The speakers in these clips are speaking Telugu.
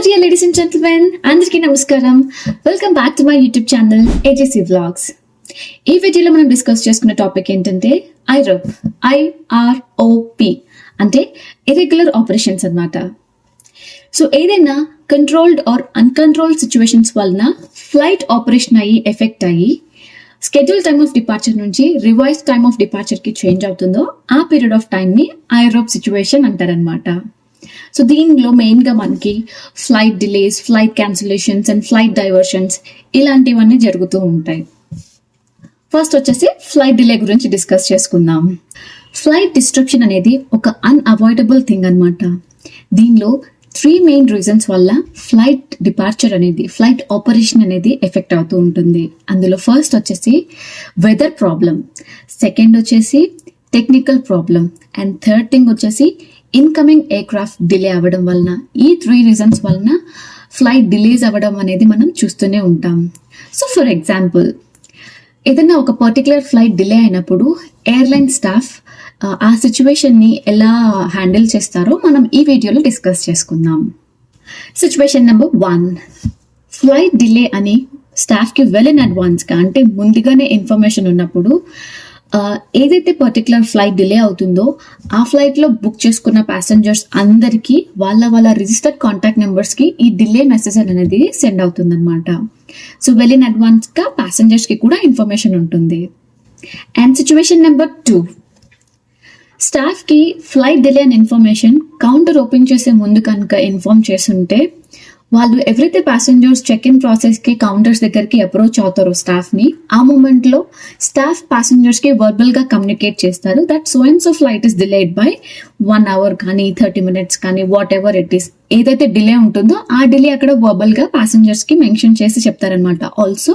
dear ladies and gentlemen, అందరికీ నమస్కారం. Welcome back to my YouTube channel AJC Vlogs. ఈ వీడియోలో మనం డిస్కస్ చేసుకునే టాపిక్ ఏంటంటే IROP అంటే ఇర్రెగ్యులర్ ఆపరేషన్స్ అన్నమాట. సో ఏదైనా కంట్రోల్డ్ ఆర్ అన్కంట్రోల్డ్ సిచ్యువేషన్స్ వలన ఫ్లైట్ ఆపరేషన్ అయ్యి ఎఫెక్ట్ అయ్యి స్కెడ్యూల్ టైమ్ ఆఫ్ డిపార్చర్ నుంచి రివైజ్ టైమ్ ఆఫ్ డిపార్చర్ కి చేంజ్ అవుతుందో ఆ పీరియడ్ ఆఫ్ టైం ని IROP సిచ్యువేషన్ అంటారనమాట. సో దీనిలో మెయిన్గా మనకి flight delays, flight cancellations and flight diversions ఇలాంటివన్నీ జరుగుతూ ఉంటాయి. ఫస్ట్ వచ్చేసి ఫ్లైట్ డిలే గురించి డిస్కస్ చేసుకుందాం. ఫ్లైట్ డిస్ట్రప్షన్ అనేది ఒక అన్అవాయిడబుల్ థింగ్ అనమాట. దీనిలో 3 మెయిన్ రీజన్స్ వల్ల ఫ్లైట్ డిపార్చర్ అనేది, ఫ్లైట్ ఆపరేషన్ అనేది ఎఫెక్ట్ అవుతూ ఉంటుంది. అందులో ఫస్ట్ వచ్చేసి వెదర్ ప్రాబ్లం, సెకండ్ వచ్చేసి technical problem and third thing వచ్చేసి ఇన్కమింగ్ ఎయిర్క్రాఫ్ట్ డిలే అవ్వడం వలన. ఈ 3 రీజన్స్ వలన ఫ్లైట్ డిలేస్ అవ్వడం అనేది మనం చూస్తూనే ఉంటాం. సో ఫర్ ఎగ్జాంపుల్, ఏదైనా ఒక పర్టికులర్ ఫ్లైట్ డిలే అయినప్పుడు ఎయిర్లైన్ స్టాఫ్ ఆ సిచ్యువేషన్ని ఎలా హ్యాండిల్ చేస్తారో మనం ఈ వీడియోలో డిస్కస్ చేసుకుందాం. సిచ్యువేషన్ నెంబర్ 1, ఫ్లైట్ డిలే అని స్టాఫ్కి వెల్ ఇన్ అడ్వాన్స్గా అంటే ముందుగానే ఇన్ఫర్మేషన్ ఉన్నప్పుడు ఏదైతే పర్టికులర్ ఫ్లైట్ డిలే అవుతుందో ఆ ఫ్లైట్లో బుక్ చేసుకున్న ప్యాసింజర్స్ అందరికీ వాళ్ళ రిజిస్టర్డ్ కాంటాక్ట్ నెంబర్స్కి ఈ డిలే మెసేజ్ అనేది సెండ్ అవుతుంది అనమాట. సో వెల్ ఇన్ అడ్వాన్స్గా ప్యాసింజర్స్కి కూడా ఇన్ఫర్మేషన్ ఉంటుంది. అండ్ సిచ్యువేషన్ నెంబర్ 2, స్టాఫ్కి ఫ్లైట్ డిలే అని ఇన్ఫర్మేషన్ కౌంటర్ ఓపెన్ చేసే ముందు కనుక ఇన్ఫార్మ్ చేస్తుంటే వాళ్ళు ఎవరైతే ప్యాసింజర్స్ చెక్ ఇన్ ప్రాసెస్కి కౌంటర్స్ దగ్గరికి అప్రోచ్ అవుతారో స్టాఫ్ని, ఆ మూమెంట్లో స్టాఫ్ ప్యాసింజర్స్కి వర్బల్గా కమ్యూనికేట్ చేస్తారు that so and so flight is delayed by 1 hour కానీ 30 minutes కానీ వాట్ ఎవర్ ఇట్ ఈస్. ఏదైతే డిలే ఉంటుందో ఆ డిలే అక్కడ వర్బల్గా ప్యాసింజర్స్కి మెన్షన్ చేసి చెప్తారనమాట. Also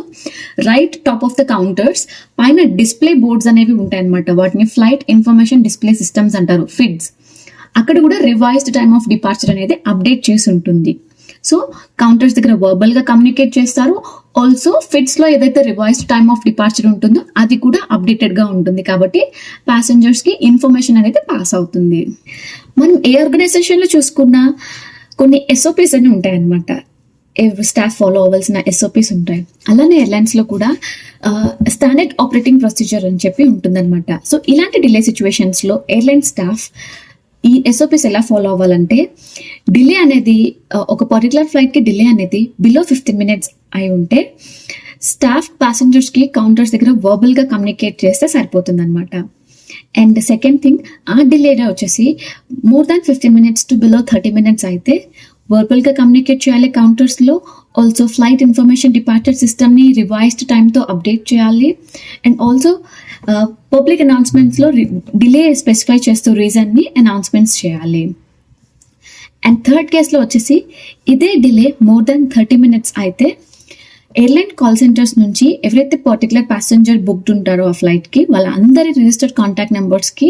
right top of the counters పైన డిస్ప్లే బోర్డ్స్ అనేవి ఉంటాయన్నమాట. వాటిని ఫ్లైట్ ఇన్ఫర్మేషన్ డిస్ప్లే సిస్టమ్స్ అంటారు, FIDS. అక్కడ కూడా రివైజ్డ్ టైమ్ ఆఫ్ డిపార్చర్ అనేది అప్డేట్ చేసి ఉంటుంది. సో కౌంటర్స్ దగ్గర వర్బల్ గా కమ్యూనికేట్ చేస్తారు. ఆల్సో ఫిట్స్ లో ఏదైతే రివైజ్డ్ టైమ్ ఆఫ్ డిపార్చర్ ఉంటుందో అది కూడా అప్డేటెడ్ గా ఉంటుంది. కాబట్టి ప్యాసింజర్స్ కి ఇన్ఫర్మేషన్ అనేది పాస్ అవుతుంది. మనం ఏ ఆర్గనైజేషన్ లో చూసుకున్నా కొన్ని SOPs అని ఉంటాయి అనమాట. స్టాఫ్ ఫాలో అవ్వాల్సిన SOPs ఉంటాయి. అలానే ఎయిర్లైన్స్ లో కూడా స్టాండర్డ్ ఆపరేటింగ్ ప్రొసీజర్ అని చెప్పి ఉంటుందన్నమాట. సో ఇలాంటి డిలే సిచ్యువేషన్స్ లో ఎయిర్లైన్ స్టాఫ్ ఈ SOPs ఎలా ఫాలో అవ్వాలంటే, డిలే అనేది ఒక పర్టికులర్ ఫ్లైట్కి డిలే అనేది బిలో 15 minutes అయి ఉంటే స్టాఫ్ ప్యాసింజర్స్కి కౌంటర్స్ దగ్గర వర్బల్గా కమ్యూనికేట్ చేస్తే సరిపోతుంది అనమాట. అండ్ సెకండ్ థింగ్, ఆ డిలేనే వచ్చేసి more than 15 minutes to below 30 minutes అయితే వర్బల్గా కమ్యూనికేట్ చేయాలి కౌంటర్స్లో. ఆల్సో ఫ్లైట్ ఇన్ఫర్మేషన్ డిపార్చర్ సిస్టమ్ని రివైజ్డ్ టైంతో అప్డేట్ చేయాలి. అండ్ ఆల్సో పబ్లిక్ అనౌన్స్మెంట్స్లో డిలే స్పెసిఫై చేస్తూ రీజన్ని అనౌన్స్మెంట్స్ చేయాలి. అండ్ థర్డ్ కేసులో వచ్చేసి ఇదే డిలే మోర్ దాన్ 30 minutes అయితే ఎయిర్లైన్ కాల్ సెంటర్స్ నుంచి ఎవరైతే పర్టికులర్ ప్యాసింజర్ బుక్డ్ ఉంటారో ఆ ఫ్లైట్కి వాళ్ళందరి రిజిస్టర్డ్ కాంటాక్ట్ నెంబర్స్కి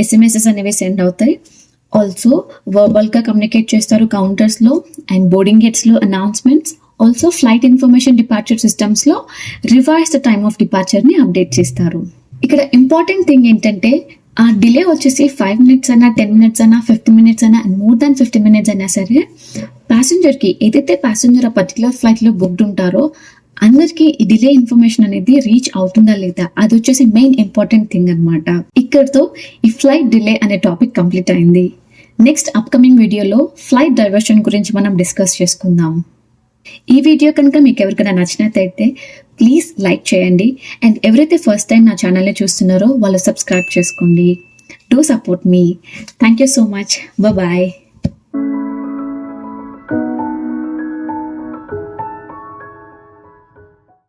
SMS అనేవి సెండ్ అవుతాయి. ఆల్సో వర్బల్గా కమ్యూనికేట్ చేస్తారు కౌంటర్స్లో అండ్ బోర్డింగ్ గేట్స్లో announcements. Also flight information departure సిస్టమ్స్లో రివైజ్డ్ టైమ్ ఆఫ్ డిపార్చర్ని అప్డేట్ చేస్తారు. ఇక్కడ ఇంపార్టెంట్ థింగ్ ఏంటంటే, ఆ డిలే వచ్చేసి 5 minutes అయినా 10 minutes అయినా 15 minutes అయినా అండ్ మోర్ దాన్ 15 minutes అయినా సరే ప్యాసింజర్కి ఏదైతే ప్యాసింజర్ ఆ పర్టికులర్ ఫ్లైట్లో బుక్డ్ ఉంటారో అందరికీ ఈ డిలే ఇన్ఫర్మేషన్ అనేది రీచ్ అవుతుందా లేదా, అది వచ్చేసి మెయిన్ ఇంపార్టెంట్ థింగ్ అనమాట. ఇక్కడతో ఈ ఫ్లైట్ డిలే అనే టాపిక్ కంప్లీట్ అయింది. నెక్స్ట్ అప్కమింగ్ వీడియోలో ఫ్లైట్ డైవర్షన్ గురించి మనం డిస్కస్ చేసుకుందాం. ఈ వీడియో కనుక మీకు ఎవరికైనా నచ్చినట్లయితే ప్లీజ్ లైక్ చేయండి. అండ్ ఎవరైతే ఫస్ట్ టైం నా ఛానల్ని చూస్తున్నారో వాళ్ళు సబ్స్క్రైబ్ చేసుకోండి. Do support me. Thank you so much. Bye.